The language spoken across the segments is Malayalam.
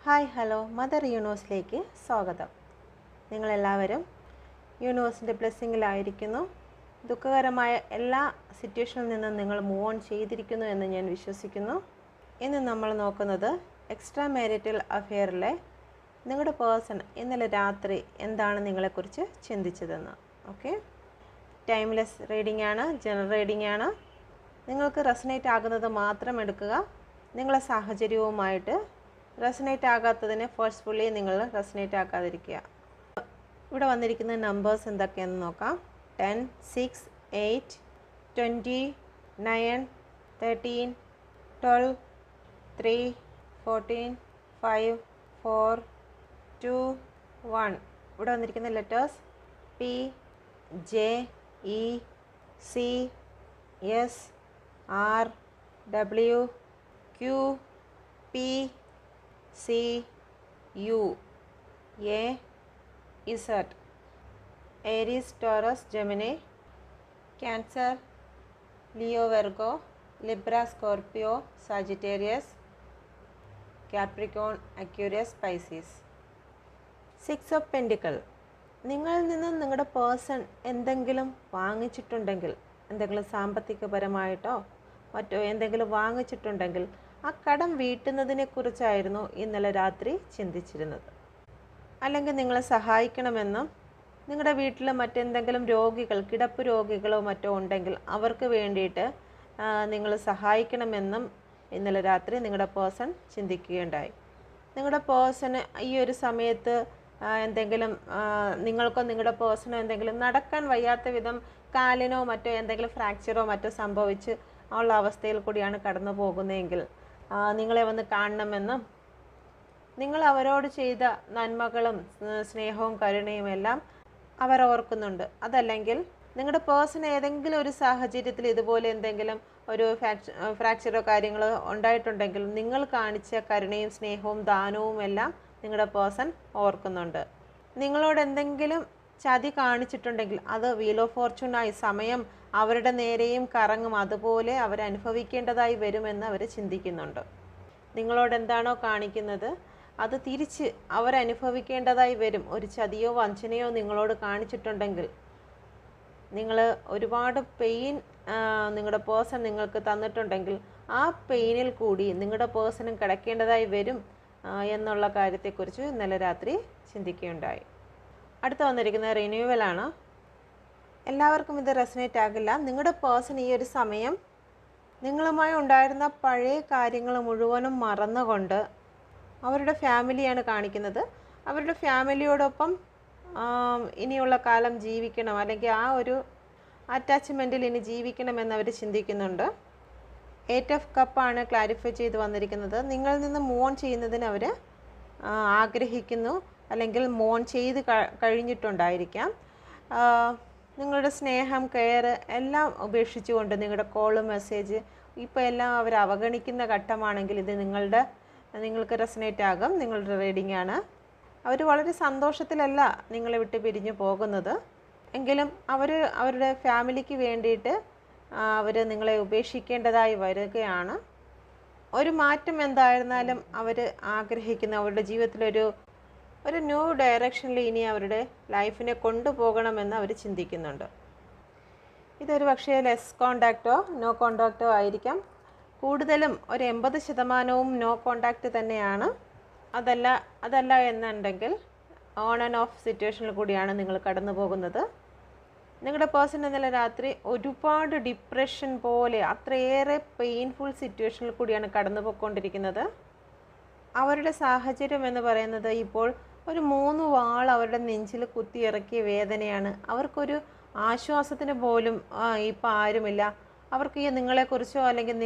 ഹായ് ഹലോ മദർ യൂണിവേഴ്സിലേക്ക് സ്വാഗതം. നിങ്ങളെല്ലാവരും യൂണിവേഴ്സിൻ്റെ ബ്ലെസ്സിങ്ങിലായിരിക്കുന്നു. ദുഃഖകരമായ എല്ലാ സിറ്റുവേഷനിൽ നിന്നും നിങ്ങൾ മൂവ് ഓൺ ചെയ്തിരിക്കുന്നു എന്ന് ഞാൻ വിശ്വസിക്കുന്നു. ഇന്ന് നമ്മൾ നോക്കുന്നത് എക്സ്ട്രാ മാരിറ്റൽ അഫെയറിലെ നിങ്ങളുടെ പേഴ്സൺ ഇന്നലെ രാത്രി എന്താണ് നിങ്ങളെക്കുറിച്ച് ചിന്തിച്ചതെന്ന്. ഓക്കെ, ടൈംലെസ് റീഡിംഗ് ആണ്, ജനറൽ റീഡിംഗ് ആണ്. നിങ്ങൾക്ക് റെസനേറ്റ് ആകുന്നത് മാത്രം എടുക്കുക. നിങ്ങളെ സാഹചര്യവുമായിട്ട് റെസനേറ്റ് ആകാത്തതിനെ ഫോഴ്സ്ഫുള്ളി നിങ്ങൾ റെസനേറ്റ് ആക്കാതിരിക്കുക. ഇവിടെ വന്നിരിക്കുന്ന നമ്പേഴ്സ് എന്തൊക്കെയാണെന്ന് നോക്കാം. 10, 6, 8, 20, 9, 13, 12, 3, 14, 5, 4, 2, 1. ഇവിടെ വന്നിരിക്കുന്ന letters P, J, E, C, S, R, W, Q, P, C, U, A, Z. Aries, Taurus, Gemini, Cancer, Leo, Virgo, Libra, Scorpio, Sagittarius, Capricorn, Aquarius, Pisces. 6 of Pentacles. നിങ്ങളിൽ നിന്ന് നിങ്ങളുടെ പേഴ്സൺ എന്തെങ്കിലും വാങ്ങിച്ചിട്ടുണ്ടെങ്കിൽ, എന്തെങ്കിലും സാമ്പത്തികപരമായിട്ടോ മറ്റോ എന്തെങ്കിലും വാങ്ങിച്ചിട്ടുണ്ടെങ്കിൽ ആ കടം വീട്ടുന്നതിനെ കുറിച്ചായിരുന്നു ഇന്നലെ രാത്രി ചിന്തിച്ചിരുന്നത്. അല്ലെങ്കിൽ നിങ്ങളെ സഹായിക്കണമെന്നും നിങ്ങളുടെ വീട്ടിൽ മറ്റെന്തെങ്കിലും രോഗികൾ, കിടപ്പ് രോഗികളോ മറ്റോ ഉണ്ടെങ്കിൽ അവർക്ക് വേണ്ടിയിട്ട് നിങ്ങൾ സഹായിക്കണമെന്നും ഇന്നലെ രാത്രി നിങ്ങളുടെ പേഴ്സൺ ചിന്തിക്കുകയുണ്ടായി. നിങ്ങളുടെ പേഴ്സണ് ഈ ഒരു സമയത്ത് എന്തെങ്കിലും നിങ്ങൾക്കോ നിങ്ങളുടെ പേഴ്സണോ എന്തെങ്കിലും നടക്കാൻ വയ്യാത്ത വിധം കാലിനോ മറ്റോ എന്തെങ്കിലും ഫ്രാക്ചറോ മറ്റോ സംഭവിച്ച് ഉള്ള അവസ്ഥയിൽ കൂടിയാണ് കടന്നു പോകുന്നതെങ്കിൽ നിങ്ങളെ വന്ന് കാണണമെന്നും നിങ്ങൾ അവരോട് ചെയ്ത നന്മകളും സ്നേഹവും കരുണയും എല്ലാം അവർ ഓർക്കുന്നുണ്ട്. അതല്ലെങ്കിൽ നിങ്ങളുടെ പേഴ്സൺ ഏതെങ്കിലും ഒരു സാഹചര്യത്തിൽ ഇതുപോലെ എന്തെങ്കിലും ഒരു ഫ്രാക്ചറോ കാര്യങ്ങളോ ഉണ്ടായിട്ടുണ്ടെങ്കിൽ നിങ്ങൾ കാണിച്ച കരുണയും സ്നേഹവും ദാനവും എല്ലാം നിങ്ങളുടെ പേഴ്സൺ ഓർക്കുന്നുണ്ട്. നിങ്ങളോട് എന്തെങ്കിലും ചതി കാണിച്ചിട്ടുണ്ടെങ്കിൽ അത് വീൽ ഓഫ് ഫോർച്യൂണായി സമയം അവരുടെ നേരെയും കറങ്ങും, അതുപോലെ അവരനുഭവിക്കേണ്ടതായി വരുമെന്ന് അവർ ചിന്തിക്കുന്നുണ്ട്. നിങ്ങളോട് എന്താണോ കാണിക്കുന്നത് അത് തിരിച്ച് അവരനുഭവിക്കേണ്ടതായി വരും. ഒരു ചതിയോ വഞ്ചനയോ നിങ്ങളോട് കാണിച്ചിട്ടുണ്ടെങ്കിൽ നിങ്ങൾ ഒരുപാട് പെയിൻ നിങ്ങളുടെ പേഴ്സൺ നിങ്ങൾക്ക് തന്നിട്ടുണ്ടെങ്കിൽ ആ പെയിനിൽ കൂടി നിങ്ങളുടെ പേഴ്സണും കിടക്കേണ്ടതായി വരും എന്നുള്ള കാര്യത്തെക്കുറിച്ച് ഇന്നലെ രാത്രി ചിന്തിക്കുകയുണ്ടായി. അടുത്ത വന്നിരിക്കുന്ന റിന്യൂവലാണ്. എല്ലാവർക്കും ഇത് റെസനേറ്റ് ആകില്ല. നിങ്ങളുടെ പേഴ്സൺ ഈ ഒരു സമയം നിങ്ങളുമായി ഉണ്ടായിരുന്ന പഴയ കാര്യങ്ങൾ മുഴുവനും മറന്നുകൊണ്ട് അവരുടെ ഫാമിലിയാണ് കാണിക്കുന്നത്. അവരുടെ ഫാമിലിയോടൊപ്പം ഇനിയുള്ള കാലം ജീവിക്കണം, അല്ലെങ്കിൽ ആ ഒരു അറ്റാച്ച്മെൻറ്റിൽ ഇനി ജീവിക്കണമെന്ന് അവർ ചിന്തിക്കുന്നുണ്ട്. 8 ഓഫ് കപ്പാണ് ക്ലാരിഫൈ ചെയ്ത് വന്നിരിക്കുന്നത്. നിങ്ങളിൽ നിന്ന് മൂവ് ഓൺ ചെയ്യുന്നതിന് അവർ ആഗ്രഹിക്കുന്നു, അല്ലെങ്കിൽ മൂവ് ഓൺ ചെയ്ത് കഴിഞ്ഞിട്ടുണ്ടായിരിക്കാം. നിങ്ങളുടെ സ്നേഹം, കെയർ എല്ലാം ഉപേക്ഷിച്ചുകൊണ്ട് നിങ്ങളുടെ കോള്, മെസ്സേജ് ഇപ്പോൾ എല്ലാം അവർ അവഗണിക്കുന്ന ഘട്ടമാണെങ്കിൽ ഇത് നിങ്ങൾക്ക് റെസനേറ്റ് ആകും. നിങ്ങളുടെ റീഡിംഗ് ആണ്. അവർ വളരെ സന്തോഷത്തിലല്ല നിങ്ങളെ വിട്ട് പിരിഞ്ഞു പോകുന്നത്, എങ്കിലും അവരുടെ ഫാമിലിക്ക് വേണ്ടിയിട്ട് അവർ നിങ്ങളെ ഉപേക്ഷിക്കേണ്ടതായി വരികയാണ്. ഒരു മാറ്റം എന്തായിരുന്നാലും അവർ ആഗ്രഹിക്കുന്ന അവരുടെ ജീവിതത്തിലൊരു ന്യൂ ഡയറക്ഷനിൽ ഇനി അവരുടെ ലൈഫിനെ കൊണ്ടുപോകണമെന്ന് അവർ ചിന്തിക്കുന്നുണ്ട്. ഇതൊരു പക്ഷേ ലെസ് കോണ്ടാക്റ്റോ നോ കോണ്ടാക്റ്റോ ആയിരിക്കാം. കൂടുതലും ഒരു 80% നോ കോണ്ടാക്റ്റ് തന്നെയാണ്. അതല്ല എന്നുണ്ടെങ്കിൽ ഓൺ ആൻഡ് ഓഫ് സിറ്റുവേഷനിൽ കൂടിയാണ് നിങ്ങൾ കടന്നു പോകുന്നത്. നിങ്ങളുടെ പേഴ്സൺ ഇന്നലെ രാത്രി ഒരുപാട് ഡിപ്രഷൻ പോലെ അത്രയേറെ പെയിൻഫുൾ സിറ്റുവേഷനിൽ കൂടിയാണ് കടന്നു പോയിക്കൊണ്ടിരിക്കുന്നത്. അവരുടെ സാഹചര്യം എന്ന് പറയുന്നത് ഇപ്പോൾ ഒരു 3 വാൾ അവരുടെ നെഞ്ചിൽ കുത്തിയിറക്കിയ വേദനയാണ്. അവർക്കൊരു ആശ്വാസത്തിന് പോലും ഇപ്പോൾ ആരുമില്ല. അവർക്ക് ഈ നിങ്ങളെക്കുറിച്ചോ അല്ലെങ്കിൽ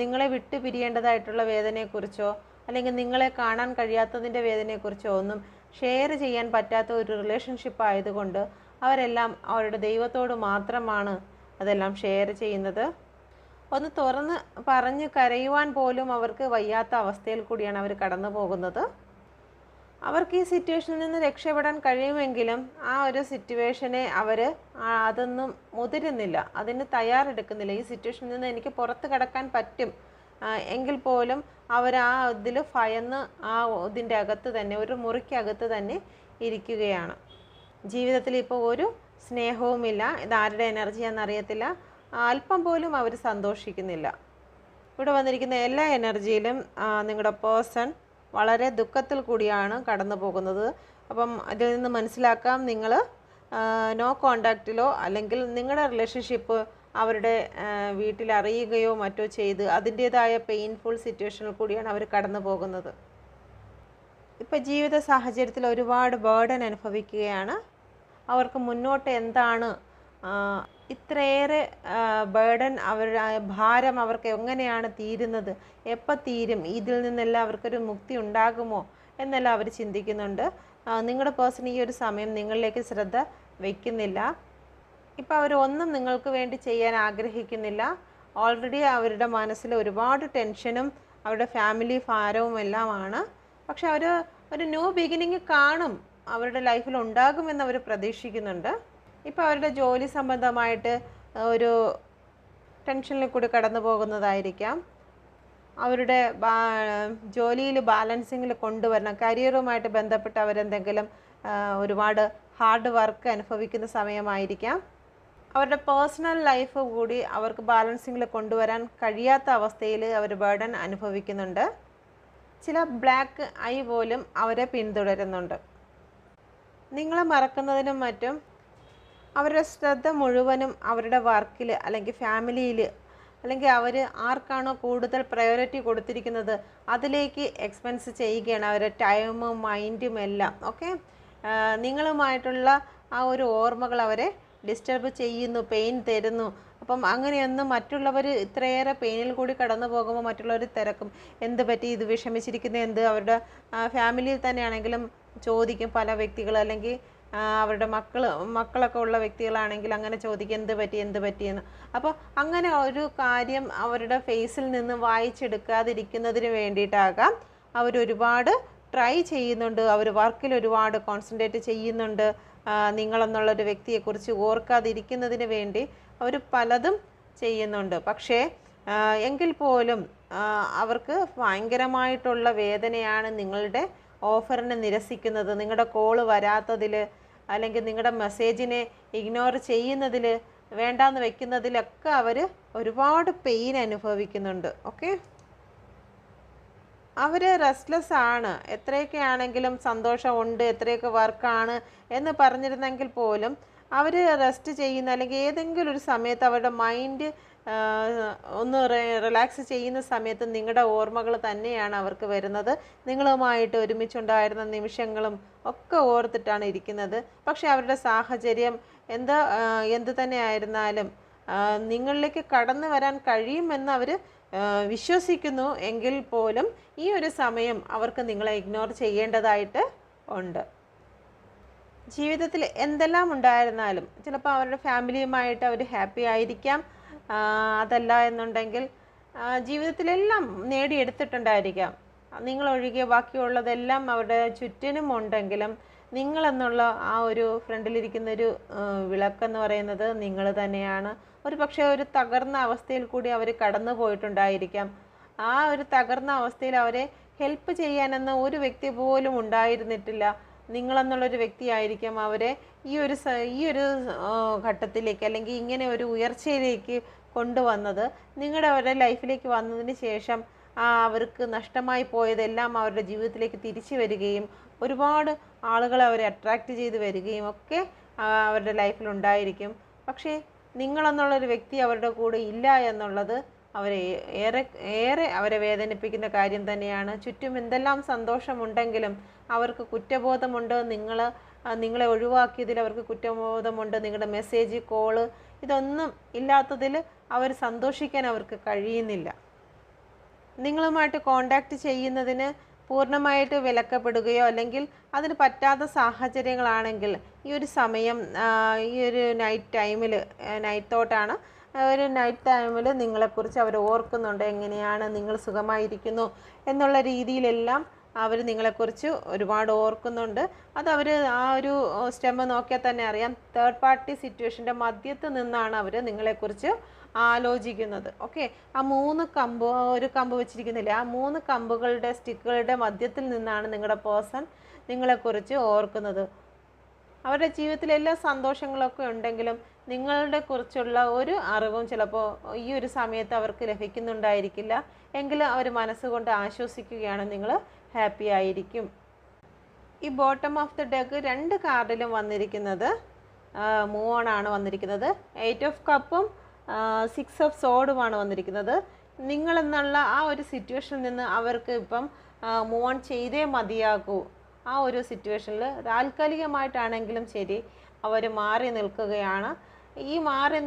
നിങ്ങളെ വിട്ട് പിരിയേണ്ടതായിട്ടുള്ള വേദനയെക്കുറിച്ചോ അല്ലെങ്കിൽ നിങ്ങളെ കാണാൻ കഴിയാത്തതിൻ്റെ വേദനയെക്കുറിച്ചോ ഒന്നും ഷെയർ ചെയ്യാൻ പറ്റാത്ത ഒരു റിലേഷൻഷിപ്പ് ആയതുകൊണ്ട് അവരെല്ലാം അവരുടെ ദൈവത്തോട് മാത്രമാണ് അതെല്ലാം ഷെയർ ചെയ്യുന്നത്. ഒന്ന് തുറന്ന് പറഞ്ഞ് കരയുവാൻ പോലും അവർക്ക് വയ്യാത്ത അവസ്ഥയിൽ കൂടിയാണ് അവർ കടന്നു പോകുന്നത്. അവർക്ക് ഈ സിറ്റുവേഷനിൽ നിന്ന് രക്ഷപ്പെടാൻ കഴിയുമെങ്കിലും ആ ഒരു സിറ്റുവേഷനെ അവർ അതൊന്നും മുതിരുന്നില്ല, അതിന് തയ്യാറെടുക്കുന്നില്ല. ഈ സിറ്റുവേഷനിൽ നിന്ന് എനിക്ക് പുറത്ത് കടക്കാൻ പറ്റും, എങ്കിൽ പോലും അവർ ആ ഇതിൽ ഭയന്ന് ആ ഇതിൻ്റെ അകത്ത് തന്നെ, ഒരു മുറിക്കകത്ത് തന്നെ ഇരിക്കുകയാണ്. ജീവിതത്തിൽ ഇപ്പോൾ ഒരു സ്നേഹവുമില്ല. ഇതാരുടെ എനർജിയാണെന്നറിയത്തില്ല. അല്പം പോലും അവർ സന്തോഷിക്കുന്നില്ല. ഇവിടെ വന്നിരിക്കുന്ന എല്ലാ എനർജിയിലും നിങ്ങളുടെ പേഴ്സൺ വളരെ ദുഃഖത്തിൽ കൂടിയാണ് കടന്നു പോകുന്നത്. അപ്പം അതിൽ നിന്ന് മനസ്സിലാക്കാം, നിങ്ങൾ നോ കോണ്ടാക്റ്റിലോ അല്ലെങ്കിൽ നിങ്ങളുടെ റിലേഷൻഷിപ്പ് അവരുടെ വീട്ടിൽ അറിയുകയോ മറ്റോ ചെയ്ത് അതിൻ്റേതായ പെയിൻഫുൾ സിറ്റുവേഷനിൽ കൂടിയാണ് അവർ കടന്നു പോകുന്നത്. ഇപ്പോൾ ജീവിത സാഹചര്യത്തിൽ ഒരുപാട് ബേർഡൻ അനുഭവിക്കുകയാണ്. അവർക്ക് മുന്നോട്ട് എന്താണ് ഇത്രയേറെ ബേർഡൻ, അവരുടെ ഭാരം അവർക്ക് എങ്ങനെയാണ് തീരുന്നത്, എപ്പോൾ തീരും, ഇതിൽ നിന്നെല്ലാം അവർക്കൊരു മുക്തി ഉണ്ടാകുമോ എന്നെല്ലാം അവർ ചിന്തിക്കുന്നുണ്ട്. നിങ്ങളുടെ പേഴ്സൺ ഈ ഒരു സമയം നിങ്ങളിലേക്ക് ശ്രദ്ധ വയ്ക്കുന്നില്ല. ഇപ്പോൾ അവർ ഒന്നും നിങ്ങൾക്ക് വേണ്ടി ചെയ്യാൻ ആഗ്രഹിക്കുന്നില്ല. ഓൾറെഡി അവരുടെ മനസ്സിൽ ഒരുപാട് ടെൻഷനും അവരുടെ ഫാമിലി ഭാരവും എല്ലാമാണ്. പക്ഷെ അവർ ഒരു ന്യൂ ബിഗിനിങ് കാണും, അവരുടെ ലൈഫിൽ ഉണ്ടാകുമെന്ന് അവർ പ്രതീക്ഷിക്കുന്നുണ്ട്. ഇപ്പോൾ അവരുടെ ജോലി സംബന്ധമായിട്ട് ഒരു ടെൻഷനിൽ കൂടി കടന്നു പോകുന്നതായിരിക്കാം. അവരുടെ ജോലിയിൽ ബാലൻസിങ്ങിൽ കൊണ്ടുവരണം. കരിയറുമായിട്ട് ബന്ധപ്പെട്ട് അവരെന്തെങ്കിലും ഒരുപാട് ഹാർഡ് വർക്ക് അനുഭവിക്കുന്ന സമയമായിരിക്കാം. അവരുടെ പേഴ്സണൽ ലൈഫ് കൂടി അവർക്ക് ബാലൻസിങ്ങിൽ കൊണ്ടുവരാൻ കഴിയാത്ത അവസ്ഥയിൽ അവർ ബേർഡൻ അനുഭവിക്കുന്നുണ്ട്. ചില ബ്ലാക്ക് ഐ പോലും അവരെ പിന്തുടരുന്നുണ്ട്. നിങ്ങളെ മറക്കുന്നതിനും മറ്റും അവരുടെ ശ്രദ്ധ മുഴുവനും അവരുടെ വർക്കിൽ അല്ലെങ്കിൽ ഫാമിലിയിൽ അല്ലെങ്കിൽ അവർ ആർക്കാണോ കൂടുതൽ പ്രയോറിറ്റി കൊടുത്തിരിക്കുന്നത് അതിലേക്ക് എക്സ്പെൻസ് ചെയ്യുകയാണ്. അവരുടെ ടൈമും മൈൻഡും എല്ലാം. ഓക്കെ, നിങ്ങളുമായിട്ടുള്ള ആ ഒരു ഓർമ്മകൾ അവരെ ഡിസ്റ്റർബ് ചെയ്യുന്നു, പെയിൻ തരുന്നു. അപ്പം അങ്ങനെയൊന്നും മറ്റുള്ളവർ ഇത്രയേറെ പെയിനിൽ കൂടി കടന്നു പോകുമ്പോൾ മറ്റുള്ളവർ തിരക്കും, എന്ത് പറ്റി, ഇത് വിഷമിച്ചിരിക്കുന്നത് എന്ത്. അവരുടെ ഫാമിലിയിൽ തന്നെയാണെങ്കിലും ചോദിക്കും പല വ്യക്തികൾ, അല്ലെങ്കിൽ അവരുടെ മക്കളൊക്കെ ഉള്ള വ്യക്തികളാണെങ്കിൽ അങ്ങനെ ചോദിക്കും എന്ത് പറ്റിയെന്ന്. അപ്പോൾ അങ്ങനെ ഒരു കാര്യം അവരുടെ ഫേസിൽ നിന്ന് വായിച്ചെടുക്കാതിരിക്കുന്നതിന് വേണ്ടിയിട്ടാകാം അവരൊരുപാട് ട്രൈ ചെയ്യുന്നുണ്ട്. അവർ വർക്കിൽ ഒരുപാട് കോൺസെൻട്രേറ്റ് ചെയ്യുന്നുണ്ട്. നിങ്ങളെന്നുള്ളൊരു വ്യക്തിയെക്കുറിച്ച് ഓർക്കാതിരിക്കുന്നതിന് വേണ്ടി അവർ പലതും ചെയ്യുന്നുണ്ട്. പക്ഷേ എങ്കിൽ പോലും അവർക്ക് ഭയങ്കരമായിട്ടുള്ള വേദനയാണ് നിങ്ങളുടെ ഓഫറിനെ നിരസിക്കുന്നത്, നിങ്ങളുടെ കോള് വരാത്തതിൽ, അല്ലെങ്കിൽ നിങ്ങളുടെ മെസ്സേജിനെ ഇഗ്നോർ ചെയ്യുന്നതിൽ, വേണ്ടാന്ന് വെക്കുന്നതിലൊക്കെ അവർ ഒരുപാട് പെയിൻ അനുഭവിക്കുന്നുണ്ട്. ഓക്കെ, അവർ റെസ്റ്റ്ലെസ് ആണ്. എത്രയൊക്കെ ആണെങ്കിലും സന്തോഷമുണ്ട്, എത്രയൊക്കെ വർക്കാണ് എന്ന് പറഞ്ഞിരുന്നെങ്കിൽ പോലും അവർ റെസ്റ്റ് ചെയ്യുന്ന അല്ലെങ്കിൽ ഏതെങ്കിലും ഒരു സമയത്ത് അവരുടെ മൈൻഡ് ഒന്ന് റിലാക്സ് ചെയ്യുന്ന സമയത്ത് നിങ്ങളുടെ ഓർമ്മകൾ തന്നെയാണ് അവർക്ക് വരുന്നത്. നിങ്ങളുമായിട്ട് ഒരുമിച്ചുണ്ടായിരുന്ന നിമിഷങ്ങളും ഒക്കെ ഓർത്തിട്ടാണ് ഇരിക്കുന്നത്. പക്ഷേ അവരുടെ സാഹചര്യം എന്ത് തന്നെ ആയിരുന്നാലും നിങ്ങളിലേക്ക് കടന്നു വരാൻ കഴിയുമെന്ന് അവർ വിശ്വസിക്കുന്നു. എങ്കിൽ പോലും ഈ ഒരു സമയം അവർക്ക് നിങ്ങളെ ഇഗ്നോർ ചെയ്യേണ്ടതായിട്ട് ഉണ്ട്. ജീവിതത്തിൽ എന്തെല്ലാം ഉണ്ടായിരുന്നാലും ചിലപ്പോൾ അവരുടെ ഫാമിലിയുമായിട്ട് അവർ ഹാപ്പി ആയിരിക്കാം. അതല്ല എന്നുണ്ടെങ്കിൽ ജീവിതത്തിലെല്ലാം നേടിയെടുത്തിട്ടുണ്ടായിരിക്കാം. നിങ്ങളൊഴികെ ബാക്കിയുള്ളതെല്ലാം അവരുടെ ചുറ്റിനും ഉണ്ടെങ്കിലും നിങ്ങളെന്നുള്ള ആ ഒരു ഫ്രണ്ടിലിരിക്കുന്നൊരു വിളക്കെന്ന് പറയുന്നത് നിങ്ങൾ തന്നെയാണ്. ഒരു പക്ഷേ ഒരു തകർന്ന അവസ്ഥയിൽ കൂടി അവർ കടന്നു പോയിട്ടുണ്ടായിരിക്കാം. ആ ഒരു തകർന്ന അവസ്ഥയിൽ അവരെ ഹെൽപ്പ് ചെയ്യാനെന്ന ഒരു വ്യക്തി പോലും ഉണ്ടായിരുന്നിട്ടില്ല. നിങ്ങളെന്നുള്ളൊരു വ്യക്തിയായിരിക്കും അവരെ ഈ ഒരു ഘട്ടത്തിലേക്ക് അല്ലെങ്കിൽ ഇങ്ങനെ ഒരു ഉയർച്ചയിലേക്ക് കൊണ്ടുവന്നത്. അവരുടെ ലൈഫിലേക്ക് വന്നതിന് ശേഷം അവർക്ക് നഷ്ടമായി പോയതെല്ലാം അവരുടെ ജീവിതത്തിലേക്ക് തിരിച്ചു വരികയും ഒരുപാട് ആളുകളെ അവരെ അട്രാക്റ്റ് ചെയ്ത് വരികയും ഒക്കെ അവരുടെ ലൈഫിലുണ്ടായിരിക്കും. പക്ഷേ നിങ്ങളെന്നുള്ളൊരു വ്യക്തി അവരുടെ കൂടെ ഇല്ല എന്നുള്ളത് അവരെ ഏറെ അവരെ വേദനിപ്പിക്കുന്ന കാര്യം തന്നെയാണ്. ചുറ്റും എന്തെല്ലാം സന്തോഷമുണ്ടെങ്കിലും അവർക്ക് കുറ്റബോധമുണ്ട്. നിങ്ങളെ ഒഴിവാക്കിയതിൽ അവർക്ക് കുറ്റബോധമുണ്ട്. നിങ്ങളുടെ മെസ്സേജ്, കോള് ഇതൊന്നും ഇല്ലാത്തതിൽ അവർ സന്തോഷിക്കാൻ അവർക്ക് കഴിയുന്നില്ല. നിങ്ങളുമായിട്ട് കോണ്ടാക്റ്റ് ചെയ്യുന്നതിന് പൂർണ്ണമായിട്ട് വിലക്കപ്പെടുകയോ അല്ലെങ്കിൽ അതിന് പറ്റാത്ത സാഹചര്യങ്ങളാണെങ്കിൽ ഈ ഒരു സമയം, ഈ ഒരു നൈറ്റ് തോട്ടാണ്, ഒരു നൈറ്റ് ടൈമിൽ നിങ്ങളെക്കുറിച്ച് അവർ ഓർക്കുന്നുണ്ട്. എങ്ങനെയാണ് നിങ്ങൾ സുഖമായിരിക്കുന്നു എന്നുള്ള രീതിയിലെല്ലാം അവർ നിങ്ങളെക്കുറിച്ച് ഒരുപാട് ഓർക്കുന്നുണ്ട്. അതവർ ആ ഒരു സ്റ്റെമ്മ് നോക്കിയാൽ തന്നെ അറിയാം. തേർഡ് പാർട്ടി സിറ്റുവേഷൻ്റെ മധ്യത്ത് നിന്നാണ് അവർ നിങ്ങളെക്കുറിച്ച് ആലോചിക്കുന്നത്. ഓക്കെ, ആ 3 കമ്പ്, ഒരു കമ്പ് വെച്ചിരിക്കുന്നില്ലേ, ആ 3 കമ്പുകളുടെ സ്റ്റിക്കുകളുടെ മധ്യത്തിൽ നിന്നാണ് നിങ്ങളുടെ പേഴ്സൺ നിങ്ങളെക്കുറിച്ച് ഓർക്കുന്നത്. അവരുടെ ജീവിതത്തിൽ എല്ലാ സന്തോഷങ്ങളൊക്കെ ഉണ്ടെങ്കിലും നിങ്ങളുടെ കുറിച്ചുള്ള ഒരു അറിവും ചിലപ്പോൾ ഈ ഒരു സമയത്ത് അവർക്ക് ലഭിക്കുന്നുണ്ടായിരിക്കില്ല. എങ്കിലും അവർ മനസ്സുകൊണ്ട് ആശ്വസിക്കുകയാണ്, നിങ്ങൾ ഹാപ്പി ആയിരിക്കും. ഈ ബോട്ടം ഓഫ് ദ ഡെക്ക് 2 കാർഡിലും വന്നിരിക്കുന്നത് മൂവ് ഓൺ ആണ് വന്നിരിക്കുന്നത്. 8 ഓഫ് കപ്പും 6 ഓഫ് സോഡുമാണ് വന്നിരിക്കുന്നത്. നിങ്ങളെന്നുള്ള ആ ഒരു സിറ്റുവേഷനിൽ നിന്ന് അവർക്ക് ഇപ്പം മൂവ് ഓൺ ചെയ്തേ മതിയാകൂ. ആ ഒരു സിറ്റുവേഷനിൽ താൽക്കാലികമായിട്ടാണെങ്കിലും ശരി അവർ മാറി നിൽക്കുകയാണ്. ഈ മാറി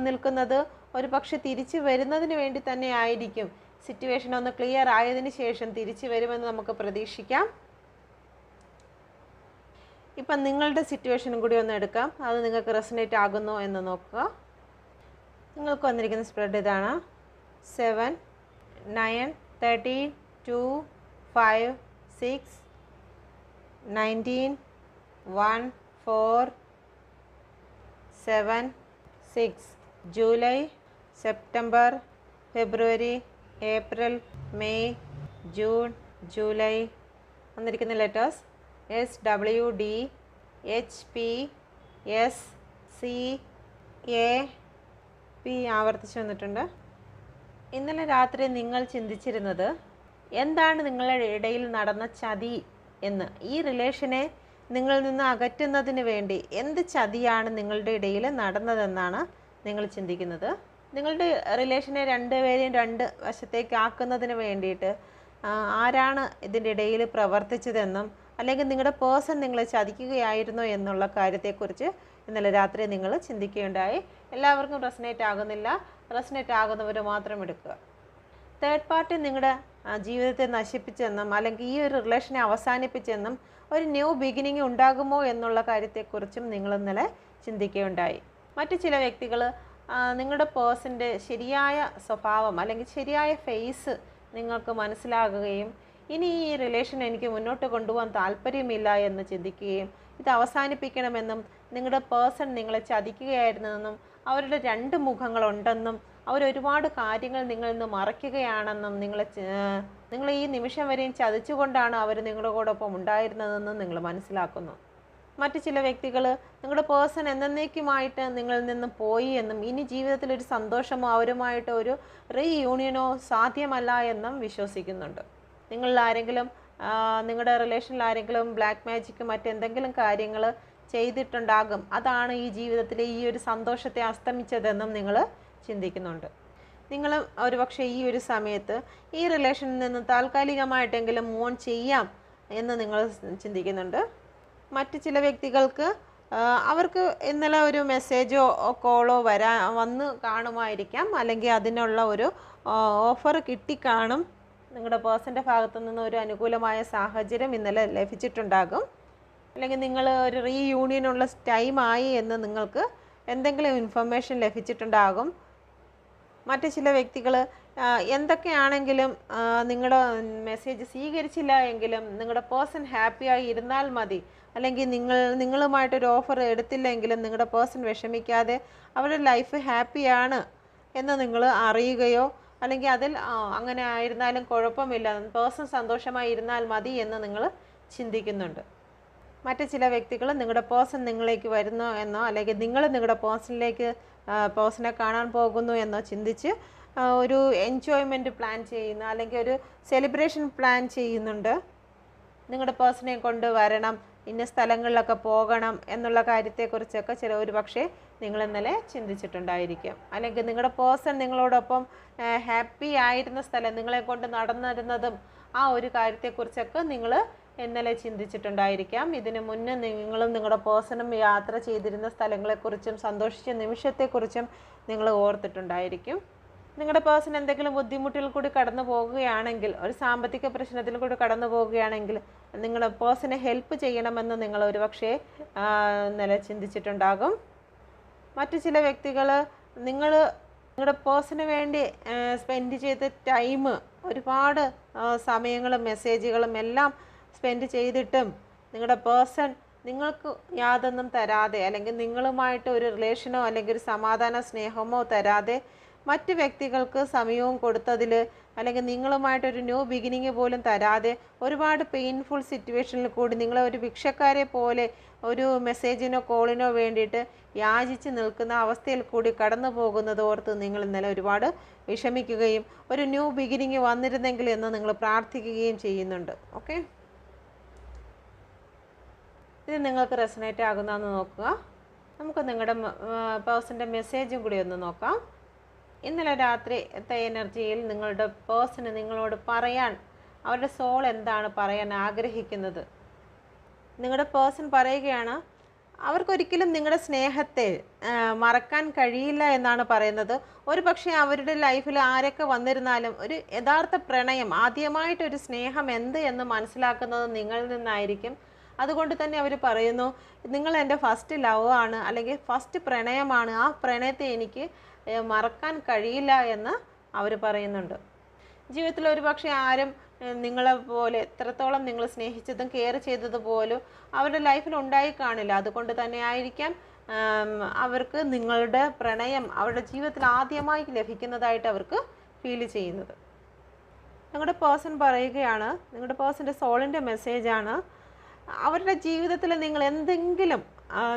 നിൽക്കുന്നത് ഒരു പക്ഷെ തിരിച്ചു വരുന്നതിന് വേണ്ടി തന്നെ ആയിരിക്കും. സിറ്റുവേഷൻ ഒന്ന് ക്ലിയർ ആയതിനു ശേഷം തിരിച്ചു വരുമെന്ന് നമുക്ക് പ്രതീക്ഷിക്കാം. ഇപ്പം നിങ്ങളുടെ സിറ്റുവേഷനും കൂടി ഒന്ന് എടുക്കാം, അത് നിങ്ങൾക്ക് റെസനേറ്റ് ആകുന്നോ എന്ന് നോക്കുക. നിങ്ങൾക്ക് വന്നിരിക്കുന്ന സ്പ്രെഡ് ഇതാണ്: 7, 9, 13, 2, 5, 6, 19, 1, 4, 7, 6. ജൂലൈ, സെപ്റ്റംബർ, ഫെബ്രുവരി, ഏപ്രിൽ, മെയ്, ജൂൺ, ജൂലൈ. വന്നിരിക്കുന്ന letters SWD, HP, S, C, A, P ആവർത്തിച്ച് വന്നിട്ടുണ്ട്. ഇന്നലെ രാത്രി നിങ്ങൾ ചിന്തിച്ചിരുന്നത് എന്താണ് നിങ്ങളുടെ ഇടയിൽ നടന്ന ചതി എന്ന്. ഈ റിലേഷനെ നിങ്ങളിൽ നിന്ന് അകറ്റുന്നതിന് വേണ്ടി എന്ത് ചതിയാണ് നിങ്ങളുടെ ഇടയിൽ നടന്നതെന്നാണ് നിങ്ങൾ ചിന്തിക്കുന്നത്. നിങ്ങളുടെ റിലേഷനെ രണ്ടുപേരെയും 2 വശത്തേക്ക് ആക്കുന്നതിന് വേണ്ടിയിട്ട് ആരാണ് ഇതിൻ്റെ ഇടയിൽ പ്രവർത്തിച്ചതെന്നും അല്ലെങ്കിൽ നിങ്ങളുടെ പേഴ്സൺ നിങ്ങളെ ചതിക്കുകയായിരുന്നോ എന്നുള്ള കാര്യത്തെക്കുറിച്ച് ഇന്നലെ രാത്രി നിങ്ങൾ ചിന്തിക്കുകയുണ്ടായി. എല്ലാവർക്കും റെസനേറ്റ് ആകുന്നില്ല, റെസനേറ്റ് ആകുന്നവർ മാത്രം എടുക്കുക. തേർഡ് പാർട്ടി നിങ്ങളുടെ ജീവിതത്തെ നശിപ്പിച്ചെന്നും അല്ലെങ്കിൽ ഈ ഒരു റിലേഷനെ അവസാനിപ്പിച്ചെന്നും ഒരു ന്യൂ ബിഗിനിങ് ഉണ്ടാകുമോ എന്നുള്ള കാര്യത്തെക്കുറിച്ചും നിങ്ങൾ ഇന്നലെ ചിന്തിക്കുകയുണ്ടായി. മറ്റു ചില വ്യക്തികൾ നിങ്ങളുടെ പേഴ്സൻ്റെ ശരിയായ സ്വഭാവം അല്ലെങ്കിൽ ശരിയായ ഫേസ് നിങ്ങൾക്ക് മനസ്സിലാകുകയും ഇനി ഈ റിലേഷൻ എനിക്ക് മുന്നോട്ട് കൊണ്ടുപോകാൻ താല്പര്യമില്ല എന്ന് ചിന്തിക്കുകയും ഇത് അവസാനിപ്പിക്കണമെന്നും നിങ്ങളുടെ പേഴ്സൺ നിങ്ങളെ ചതിക്കുകയായിരുന്നെന്നും അവരുടെ 2 മുഖങ്ങളുണ്ടെന്നും അവരൊരുപാട് കാര്യങ്ങൾ നിങ്ങളിൽ നിന്ന് മറയ്ക്കുകയാണെന്നും നിങ്ങൾ ഈ നിമിഷം വരെയും ചതിച്ചുകൊണ്ടാണ് അവർ നിങ്ങളുടെ കൂടൊപ്പം ഉണ്ടായിരുന്നതെന്നും നിങ്ങൾ മനസ്സിലാക്കുന്നു. മറ്റു ചില വ്യക്തികൾ നിങ്ങളുടെ പേഴ്സൺ എന്നേക്കുമായിട്ട് നിങ്ങളിൽ നിന്ന് പോയി എന്നും ഇനി ജീവിതത്തിൽ ഒരു സന്തോഷമോ അവരുമായിട്ട് ഒരു റീയൂണിയനോ സാധ്യമല്ല എന്നും വിശ്വസിക്കുന്നുണ്ട്. നിങ്ങളിൽ ആരെങ്കിലും നിങ്ങളുടെ റിലേഷനിൽ ആരെങ്കിലും ബ്ലാക്ക് മാജിക്ക് മറ്റെന്തെങ്കിലും കാര്യങ്ങൾ ചെയ്തിട്ടുണ്ടാകും, അതാണ് ഈ ജീവിതത്തിലെ ഈ ഒരു സന്തോഷത്തെ അസ്തമിച്ചതെന്നും നിങ്ങൾ ചിന്തിക്കുന്നുണ്ട്. നിങ്ങൾ ഒരുപക്ഷെ ഈ ഒരു സമയത്ത് ഈ റിലേഷനിൽ നിന്ന് താൽക്കാലികമായിട്ടെങ്കിലും മൂവ് ഓൺ ചെയ്യാം എന്ന് നിങ്ങൾ ചിന്തിക്കുന്നുണ്ട്. മറ്റ് ചില വ്യക്തികൾക്ക് അവർക്ക് ഇന്നലെ ഒരു മെസ്സേജോ കോളോ വന്ന് കാണുമായിരിക്കാം, അല്ലെങ്കിൽ അതിനുള്ള ഒരു ഓഫർ കിട്ടിക്കാണും. നിങ്ങളുടെ പേഴ്സൻ്റെ ഭാഗത്തു നിന്ന് ഒരു അനുകൂലമായ സാഹചര്യം ഇന്നലെ ലഭിച്ചിട്ടുണ്ടാകും, അല്ലെങ്കിൽ നിങ്ങൾ ഒരു റീയൂണിയനുള്ള ടൈമായി എന്ന് നിങ്ങൾക്ക് എന്തെങ്കിലും ഇൻഫർമേഷൻ ലഭിച്ചിട്ടുണ്ടാകും. മറ്റ് ചില വ്യക്തികൾ എന്തൊക്കെയാണെങ്കിലും നിങ്ങളുടെ മെസ്സേജ് സ്വീകരിച്ചില്ല എങ്കിലും നിങ്ങളുടെ പേഴ്സൺ ഹാപ്പിയായി ഇരുന്നാൽ മതി, അല്ലെങ്കിൽ നിങ്ങളുമായിട്ടൊരു ഓഫർ എടുത്തില്ലെങ്കിലും നിങ്ങളുടെ പേഴ്സൺ വിഷമിക്കാതെ അവരുടെ ലൈഫ് ഹാപ്പിയാണ് എന്ന് നിങ്ങൾ അറിയുകയോ അല്ലെങ്കിൽ അതിൽ അങ്ങനെ ആയിരുന്നാലും കുഴപ്പമില്ല, പേഴ്സൺ സന്തോഷമായി ഇരുന്നാൽ മതി എന്ന് നിങ്ങൾ ചിന്തിക്കുന്നുണ്ട്. മറ്റ് ചില വ്യക്തികൾ നിങ്ങളുടെ പേഴ്സൺ നിങ്ങളിലേക്ക് വരുന്നു എന്നോ അല്ലെങ്കിൽ നിങ്ങൾ നിങ്ങളുടെ പേഴ്സണെ കാണാൻ പോകുന്നു എന്നോ ചിന്തിച്ച് ഒരു എൻജോയ്മെൻറ്റ് പ്ലാൻ ചെയ്യുന്ന അല്ലെങ്കിൽ ഒരു സെലിബ്രേഷൻ പ്ലാൻ ചെയ്യുന്നുണ്ട്. നിങ്ങളുടെ പേഴ്സണെ കൊണ്ട് വരണം, ഇന്ന സ്ഥലങ്ങളിലൊക്കെ പോകണം എന്നുള്ള കാര്യത്തെക്കുറിച്ചൊക്കെ ഒരു പക്ഷേ നിങ്ങൾ ഇന്നലെ ചിന്തിച്ചിട്ടുണ്ടായിരിക്കും. അല്ലെങ്കിൽ നിങ്ങളുടെ പേഴ്സൺ നിങ്ങളോടൊപ്പം ഹാപ്പി ആയിരുന്ന സ്ഥലം, നിങ്ങളെ കൊണ്ട് നടന്നിരുന്നതും ആ ഒരു കാര്യത്തെക്കുറിച്ചൊക്കെ നിങ്ങൾ ഇന്നലെ ചിന്തിച്ചിട്ടുണ്ടായിരിക്കാം. ഇതിനു മുന്നേ നിങ്ങളും നിങ്ങളുടെ പേഴ്സണും യാത്ര ചെയ്തിരുന്ന സ്ഥലങ്ങളെക്കുറിച്ചും സന്തോഷിച്ച നിമിഷത്തെക്കുറിച്ചും നിങ്ങൾ ഓർത്തിട്ടുണ്ടായിരിക്കും. നിങ്ങളുടെ പേഴ്സൺ എന്തെങ്കിലും ബുദ്ധിമുട്ടിൽ കൂടി കടന്നു പോകുകയാണെങ്കിൽ, ഒരു സാമ്പത്തിക പ്രശ്നത്തിൽ കൂടി കടന്നു പോകുകയാണെങ്കിൽ നിങ്ങളുടെ പേഴ്സണെ ഹെൽപ്പ് ചെയ്യണമെന്ന് നിങ്ങൾ ഒരുപക്ഷെ ഇന്നലെ ചിന്തിച്ചിട്ടുണ്ടാകും. മറ്റു ചില വ്യക്തികൾ നിങ്ങളുടെ പേഴ്സണിന് വേണ്ടി സ്പെൻഡ് ചെയ്ത ടൈം, ഒരുപാട് സമയങ്ങളും മെസ്സേജുകളും എല്ലാം സ്പെൻഡ് ചെയ്തിട്ടും നിങ്ങളുടെ പേഴ്സൺ നിങ്ങൾക്ക് യാതൊന്നും തരാതെ, അല്ലെങ്കിൽ നിങ്ങളുമായിട്ട് ഒരു റിലേഷനോ അല്ലെങ്കിൽ ഒരു സമാധാന സ്നേഹമോ തരാതെ മറ്റ് വ്യക്തികൾക്ക് സമയവും കൊടുത്തതിൽ, അല്ലെങ്കിൽ നിങ്ങളുമായിട്ടൊരു ന്യൂ ബിഗിനിങ് പോലും തരാതെ ഒരുപാട് പെയിൻഫുൾ സിറ്റുവേഷനിൽ കൂടി നിങ്ങളെ ഒരു ഭിക്ഷക്കാരെ പോലെ ഒരു മെസ്സേജിനോ കോളിനോ വേണ്ടിയിട്ട് യാചിച്ച് നിൽക്കുന്ന അവസ്ഥയിൽ കൂടി കടന്നു പോകുന്നത് ഓർത്ത് നിങ്ങൾ ഇന്നലെ ഒരുപാട് വിഷമിക്കുകയും ഒരു ന്യൂ ബിഗിനിങ് വന്നിരുന്നെങ്കിൽ എന്ന് നിങ്ങൾ പ്രാർത്ഥിക്കുകയും ചെയ്യുന്നുണ്ട്. ഓക്കെ, ഇത് നിങ്ങൾക്ക് റെസനേറ്റ് ആകുന്നതെന്ന് നോക്കുക. നമുക്ക് നിങ്ങളുടെ പേഴ്സൻ്റെ മെസ്സേജും കൂടി ഒന്ന് നോക്കാം. ഇന്നലെ രാത്രിത്തെ എനർജിയിൽ നിങ്ങളുടെ പേഴ്സണ് നിങ്ങളോട് പറയാൻ, അവരുടെ സോൾ എന്താണ് പറയാൻ ആഗ്രഹിക്കുന്നത്? നിങ്ങളുടെ പേഴ്സൺ പറയുകയാണ്, അവർക്കൊരിക്കലും നിങ്ങളുടെ സ്നേഹത്തെ മറക്കാൻ കഴിയില്ല എന്നാണ് പറയുന്നത്. ഒരു പക്ഷേ അവരുടെ ലൈഫിൽ ആരൊക്കെ വന്നിരുന്നാലും ഒരു യഥാർത്ഥ പ്രണയം, ആദ്യമായിട്ടൊരു സ്നേഹം എന്ത് എന്ന് മനസ്സിലാക്കുന്നത് നിങ്ങളിൽ നിന്നായിരിക്കും. അതുകൊണ്ട് തന്നെ അവർ പറയുന്നു, നിങ്ങൾ എൻ്റെ ഫസ്റ്റ് ലവ് ആണ്, അല്ലെങ്കിൽ ഫസ്റ്റ് പ്രണയമാണ്, ആ പ്രണയത്തെ എനിക്ക് മറക്കാൻ കഴിയില്ല എന്ന് അവർ പറയുന്നുണ്ട്. ജീവിതത്തിൽ ഒരു പക്ഷേ ആരും നിങ്ങളെ പോലെ എത്രത്തോളം നിങ്ങൾ സ്നേഹിച്ചതും കെയർ ചെയ്തതുപോലും അവരുടെ ലൈഫിൽ ഉണ്ടായി കാണില്ല. അതുകൊണ്ട് തന്നെ ആയിരിക്കാം അവർക്ക് നിങ്ങളുടെ പ്രണയം അവരുടെ ജീവിതത്തിൽ ആദ്യമായി ലഭിക്കുന്നതായിട്ട് അവർക്ക് ഫീൽ ചെയ്യുന്നത്. നിങ്ങളുടെ പേഴ്സൺ പറയുകയാണ്, നിങ്ങളുടെ പേഴ്സൻ്റെ സോളിൻ്റെ മെസ്സേജാണ്, അവരുടെ ജീവിതത്തിൽ നിങ്ങൾ എന്തെങ്കിലും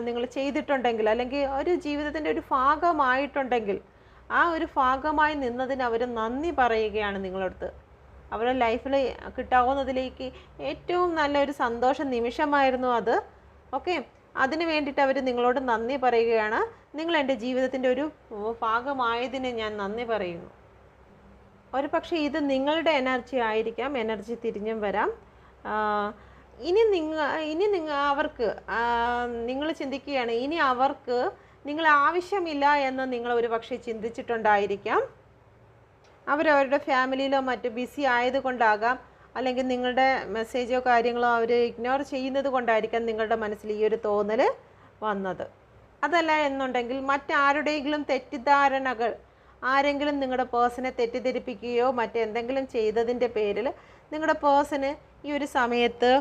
നിങ്ങൾ ചെയ്തിട്ടുണ്ടെങ്കിൽ, അല്ലെങ്കിൽ ഒരു ജീവിതത്തിൻ്റെ ഒരു ഭാഗമായിട്ടുണ്ടെങ്കിൽ, ആ ഒരു ഭാഗമായി നിന്നതിന് അവർ നന്ദി പറയുകയാണ് നിങ്ങളടുത്ത്. അവരുടെ ലൈഫിൽ കിട്ടാവുന്നതിലേക്ക് ഏറ്റവും നല്ലൊരു സന്തോഷ നിമിഷമായിരുന്നു അത്. ഓക്കെ, അതിന് വേണ്ടിയിട്ട് അവർ നിങ്ങളോട് നന്ദി പറയുകയാണ്. നിങ്ങൾ എൻ്റെ ജീവിതത്തിൻ്റെ ഒരു ഭാഗമായതിന് ഞാൻ നന്ദി പറയുന്നു. ഒരു പക്ഷേ ഇത് നിങ്ങളുടെ എനർജി ആയിരിക്കാം, എനർജി തിരിഞ്ഞും വരാം. ഇനി അവർക്ക് നിങ്ങൾ ചിന്തിക്കുകയാണ്, ഇനി അവർക്ക് നിങ്ങൾ ആവശ്യമില്ല എന്ന് നിങ്ങൾ ഒരു പക്ഷേ ചിന്തിച്ചിട്ടുണ്ടായിരിക്കാം. അവരവരുടെ ഫാമിലിയിലോ മറ്റു ബിസി ആയതുകൊണ്ടാകാം, അല്ലെങ്കിൽ നിങ്ങളുടെ മെസ്സേജോ കാര്യങ്ങളോ അവർ ഇഗ്നോർ ചെയ്യുന്നത് കൊണ്ടായിരിക്കാം നിങ്ങളുടെ മനസ്സിൽ ഈ ഒരു തോന്നൽ വന്നത്. അതല്ല എന്നുണ്ടെങ്കിൽ മറ്റാരുടെയെങ്കിലും തെറ്റിദ്ധാരണകൾ, ആരെങ്കിലും നിങ്ങളുടെ പേഴ്സണെ തെറ്റിദ്ധരിപ്പിക്കുകയോ മറ്റെന്തെങ്കിലും ചെയ്തതിൻ്റെ പേരിൽ നിങ്ങളുടെ പേഴ്സണ് ഈ ഒരു സമയത്ത്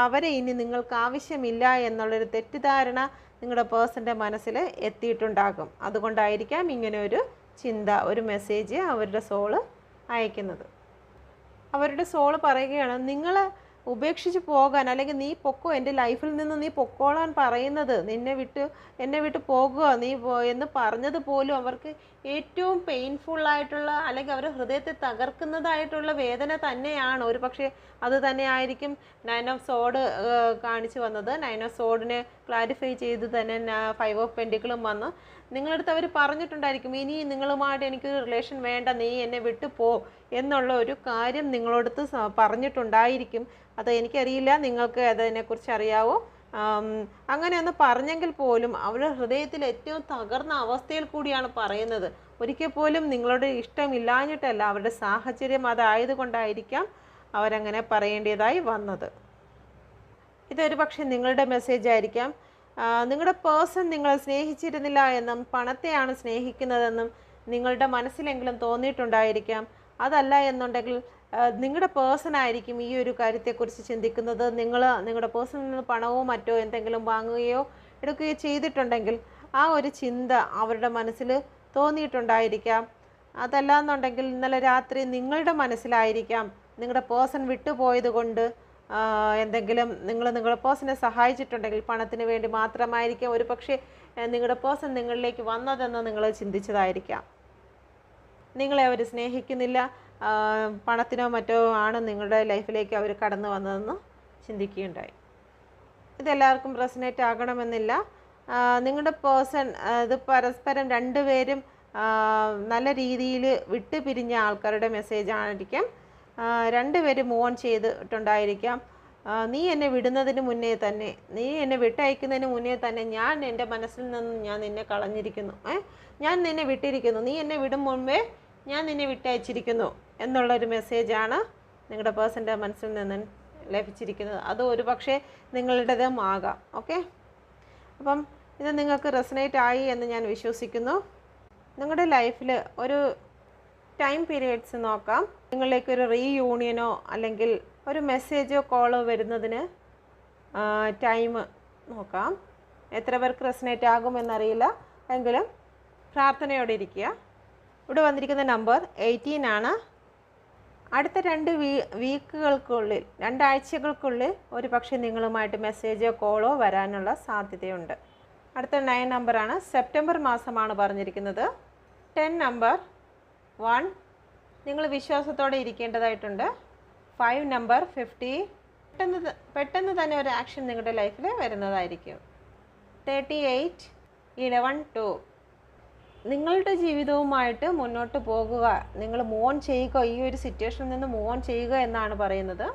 അവരെ ഇനി നിങ്ങൾക്ക് ആവശ്യമില്ല എന്നുള്ളൊരു തെറ്റിദ്ധാരണ നിങ്ങളുടെ പേഴ്സൻ്റെ മനസ്സിൽ എത്തിയിട്ടുണ്ടാകും. അതുകൊണ്ടായിരിക്കാം ഇങ്ങനെ ഒരു ചിന്ത, ഒരു മെസ്സേജ് അവരുടെ സോള് അയക്കുന്നത്. അവരുടെ സോള് പറയുകയാണ്, നിങ്ങൾ ഉപേക്ഷിച്ച് പോകാൻ, അല്ലെങ്കിൽ നീ പൊക്കോ, എൻ്റെ ലൈഫിൽ നിന്ന് നീ പൊക്കോളാൻ പറയുന്നത്, എന്നെ വിട്ട് പോകുക നീ എന്ന് പറഞ്ഞത് പോലും അവർക്ക് ഏറ്റവും പെയിൻഫുള്ളായിട്ടുള്ള, അല്ലെങ്കിൽ അവരുടെ ഹൃദയത്തെ തകർക്കുന്നതായിട്ടുള്ള വേദന തന്നെയാണ്. ഒരു പക്ഷേ അത് തന്നെ ആയിരിക്കും 9 ഓഫ് സോഡ് കാണിച്ചു വന്നത്. 9 ഓഫ് സോഡിനെ ക്ലാരിഫൈ ചെയ്ത് തന്നെ 5 ഓഫ് പെൻറ്റിക്കിളും വന്ന് നിങ്ങളടുത്ത് അവർ പറഞ്ഞിട്ടുണ്ടായിരിക്കും, ഇനി നിങ്ങളുമായിട്ട് എനിക്കൊരു റിലേഷൻ വേണ്ട, നീ എന്നെ വിട്ടു പോ എന്നുള്ള ഒരു കാര്യം നിങ്ങളടുത്ത് പറഞ്ഞിട്ടുണ്ടായിരിക്കും. അത് എനിക്കറിയില്ല, നിങ്ങൾക്ക് അതിനെക്കുറിച്ച് അറിയാവോ? അങ്ങനെ ഒന്ന് പറഞ്ഞെങ്കിൽ പോലും അവരുടെ ഹൃദയത്തിൽ ഏറ്റവും തകർന്ന അവസ്ഥയിൽ കൂടിയാണ് പറയുന്നത്. ഒരിക്കൽ പോലും നിങ്ങളോട് ഇഷ്ടമില്ലാഞ്ഞിട്ടല്ല, അവരുടെ സാഹചര്യം അതായതുകൊണ്ടായിരിക്കാം അവരങ്ങനെ പറയേണ്ടതായി വന്നത്. ഇതൊരു പക്ഷേ നിങ്ങളുടെ മെസ്സേജ് ആയിരിക്കാം. നിങ്ങളുടെ പേഴ്സൺ നിങ്ങളെ സ്നേഹിച്ചിരുന്നില്ല എന്നും പണത്തെയാണ് സ്നേഹിക്കുന്നതെന്നും നിങ്ങളുടെ മനസ്സിലെങ്കിലും തോന്നിയിട്ടുണ്ടായിരിക്കാം. അതല്ല എന്നുണ്ടെങ്കിൽ നിങ്ങളുടെ പേഴ്സൺ ആയിരിക്കും ഈ ഒരു കാര്യത്തെക്കുറിച്ച് ചിന്തിക്കുന്നത്. നിങ്ങളുടെ പേഴ്സണിൽ നിന്ന് പണമോ മറ്റോ എന്തെങ്കിലും വാങ്ങുകയോ എടുക്കുകയോ ചെയ്തിട്ടുണ്ടെങ്കിൽ ആ ഒരു ചിന്ത അവരുടെ മനസ്സിൽ തോന്നിയിട്ടുണ്ടായിരിക്കാം. അതല്ല എന്നുണ്ടെങ്കിൽ ഇന്നലെ രാത്രി നിങ്ങളുടെ മനസ്സിലായിരിക്കാം നിങ്ങളുടെ പേഴ്സൺ വിട്ടുപോയത് കൊണ്ട് എന്തെങ്കിലും നിങ്ങളുടെ പേഴ്സണെ സഹായിച്ചിട്ടുണ്ടെങ്കിൽ പണത്തിന് വേണ്ടി മാത്രമായിരിക്കാം ഒരു പക്ഷേ നിങ്ങളുടെ പേഴ്സൺ നിങ്ങളിലേക്ക് വന്നതെന്ന് നിങ്ങൾ ചിന്തിച്ചതായിരിക്കാം. നിങ്ങളെ അവർ സ്നേഹിക്കുന്നില്ല, പണത്തിനോ മറ്റോ ആണ് നിങ്ങളുടെ ലൈഫിലേക്ക് അവർ കടന്നു വന്നതെന്ന് ചിന്തിക്കുകയുണ്ടായി. ഇതെല്ലാവർക്കും റെസനേറ്റ് ആകണമെന്നില്ല. നിങ്ങളുടെ പേഴ്സൺ ഇത് പരസ്പരം രണ്ടുപേരും നല്ല രീതിയിൽ വിട്ടുപിരിഞ്ഞ ആൾക്കാരുടെ മെസ്സേജ് ആയിരിക്കാം. രണ്ടുപേരും മൂവ് ഓൺ ചെയ്തിട്ടുണ്ടായിരിക്കാം. നീ എന്നെ വിടുന്നതിന് മുന്നേ തന്നെ, നീ എന്നെ വിട്ടയക്കുന്നതിന് മുന്നേ തന്നെ ഞാൻ എൻ്റെ മനസ്സിൽ നിന്ന് ഞാൻ നിന്നെ കളഞ്ഞിരിക്കുന്നു, ഞാൻ നിന്നെ വിട്ടിരിക്കുന്നു, നീ എന്നെ വിടും മുമ്പേ ഞാൻ നിന്നെ വിട്ടയച്ചിരിക്കുന്നു എന്നുള്ളൊരു മെസ്സേജാണ് നിങ്ങളുടെ പേഴ്സൻ്റെ മനസ്സിൽ നിന്ന് ലഭിച്ചിരിക്കുന്നത്. അത് ഒരു പക്ഷേ നിങ്ങളുടേതും ആകാം. ഓക്കെ, അപ്പം ഇത് നിങ്ങൾക്ക് റെസനേറ്റ് ആയി എന്ന് ഞാൻ വിശ്വസിക്കുന്നു. നിങ്ങളുടെ ലൈഫിൽ ഒരു ടൈം പീരിയഡ്സ് നോക്കാം. നിങ്ങളിലേക്ക് ഒരു റീയൂണിയനോ അല്ലെങ്കിൽ ഒരു മെസ്സേജോ കോളോ വരുന്നതിന് ടൈം നോക്കാം. എത്ര പേർക്ക് റെസനേറ്റ് ആകുമെന്നറിയില്ല, എങ്കിലും പ്രാർത്ഥനയോടെ ഇരിക്കുക. ഇവിടെ വന്നിരിക്കുന്ന നമ്പർ 18 ആണ്. അടുത്ത 2 വീക്കുകൾക്കുള്ളിൽ 2 ആഴ്ചകൾക്കുള്ളിൽ ഒരു പക്ഷേ നിങ്ങളുമായിട്ട് മെസ്സേജോ കോളോ വരാനുള്ള സാധ്യതയുണ്ട്. അടുത്ത 9 നമ്പറാണ്. സെപ്റ്റംബർ മാസമാണ് പറഞ്ഞിരിക്കുന്നത്. 10 നമ്പർ 1, നിങ്ങൾ വിശ്വാസത്തോടെ ഇരിക്കേണ്ടതായിട്ടുണ്ട്. 5 നമ്പർ 50, പെട്ടെന്ന് തന്നെ ഒരു ആക്ഷൻ നിങ്ങളുടെ ലൈഫിൽ വരുന്നതായിരിക്കും. 38 11 2, നിങ്ങളുടെ ജീവിതവുമായിട്ട് മുന്നോട്ട് പോകുക, നിങ്ങൾ മൂവ് ഓൺ ചെയ്യുക, ഈ ഒരു സിറ്റുവേഷനിൽ നിന്ന് മൂവ് ഓൺ ചെയ്യുക എന്നാണ് പറയുന്നത്.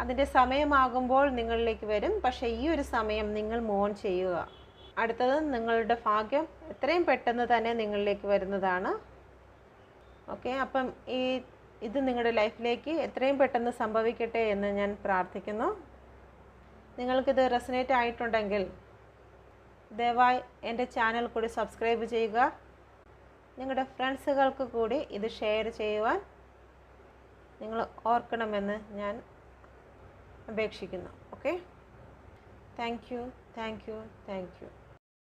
അതിൻ്റെ സമയമാകുമ്പോൾ നിങ്ങളിലേക്ക് വരും, പക്ഷേ ഈ ഒരു സമയം നിങ്ങൾ മൂവ് ഓൺ ചെയ്യുക. അടുത്തത് നിങ്ങളുടെ ഭാഗ്യം എത്രയും പെട്ടെന്ന് തന്നെ നിങ്ങളിലേക്ക് വരുന്നതാണ്. ഓക്കെ, അപ്പം ഇത് നിങ്ങളുടെ ലൈഫിലേക്ക് എത്രയും പെട്ടെന്ന് സംഭവിക്കട്ടെ എന്ന് ഞാൻ പ്രാർത്ഥിക്കുന്നു. നിങ്ങൾക്കിത് റെസനേറ്റ് ആയിട്ടുണ്ടെങ്കിൽ ദയവായി എൻ്റെ ചാനൽ കൂടി സബ്സ്ക്രൈബ് ചെയ്യുക. നിങ്ങളുടെ ഫ്രണ്ട്സുകൾക്ക് കൂടി ഇത് ഷെയർ ചെയ്യുവാൻ നിങ്ങൾ ഓർക്കണമെന്ന് ഞാൻ അപേക്ഷിക്കുന്നു. Okay, thank you.